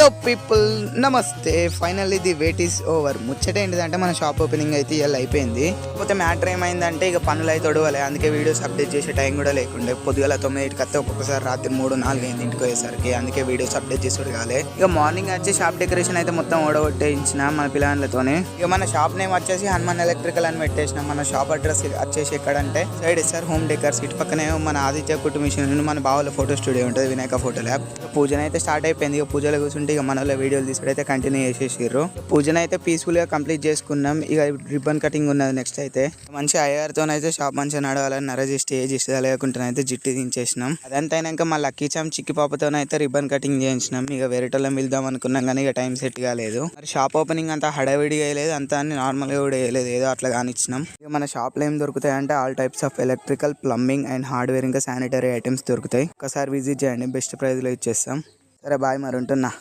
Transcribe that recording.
Hello people, నమస్తే. Finally the weight is over. ముచ్చట ఏంటిదంటే మన షాప్ ఓపెనింగ్ అయితే ఇవాళ అయిపోయింది. కాకపోతే మ్యాటర్ ఏమైందంటే ఇక పనులు అయితే ఒడవలే, అందుకే వీడియోస్ అప్డేట్ చేసే టైం కూడా లేకుండే. పొద్దుగల 9కి వస్తే ఒక్కొక్కసారి రాత్రి 3-4 అయింది ఇంటికి పోయేసరికి, అందుకే వీడియోస్ అప్డేట్ చేసేది కాలే. ఇక మార్నింగ్ వచ్చి షాప్ డెకరేషన్ అయితే మొత్తం ఓడగొట్టేయించిన మన పిల్లలతోనే. ఇక మన షాప్ నేమ్ వచ్చేసి హనుమాన్ ఎలక్ట్రికల్ అని పెట్టేసినాం. మన షాప్ అడ్రస్ వచ్చేసి ఎక్కడంటే సైడ్ సార్ హోమ్ డెకర్స్, ఇటు పక్కనే మన ఆదిత్య కుటుంబ మిషన్, మన బావుల ఫోటో స్టూడియో ఉంటుంది, వినాయక ఫోటో ల్యాబ్. పూజన అయితే స్టార్ట్ అయిపోయింది. ఇక పూజలో కూర్చుంటే ఇక మనలో వీడియోలు తీసుకుంటే కంటిన్యూ చేసేసారు. పూజన అయితే పీస్ఫుల్ గా కంప్లీట్ చేసుకున్నాం. ఇక రిబ్బన్ కటింగ్ ఉన్నది నెక్స్ట్ అయితే. మంచి అయ్యారుతో అయితే షాప్ మంచిగా నడవాలని నరజిస్ట్ లేకుంటే అయితే జిట్టి దించేసినాం. అదంతా అయినాక మా లక్కీ చామ్ చిక్కి పాపతోనైతే రిబ్బన్ కటింగ్ చేయించినాం. ఇక వేరేటోళ్ళం వెళ్దాం అనుకున్నాం కానీ ఇక టైం సెట్ కాలేదు. మరి షాప్ ఓపెనింగ్ అంతా హడావిడిగా వేయలేదు, అంతా అన్ని నార్మల్ గా కూడా వేయలేదు, ఏదో అట్లా కానిచ్చినాం. ఇక మన షాప్ లో ఏం దొరుకుతాయి అంటే all types of electrical, plumbing and hardware ఇంకా శానిటరీ ఐటమ్స్ దొరుకుతాయి. ఒకసారి విజిట్ చేయండి, బెస్ట్ ప్రైస్ లో ఇచ్చేస్తాం. సరే బాయ్, మరి ఉంటున్నా.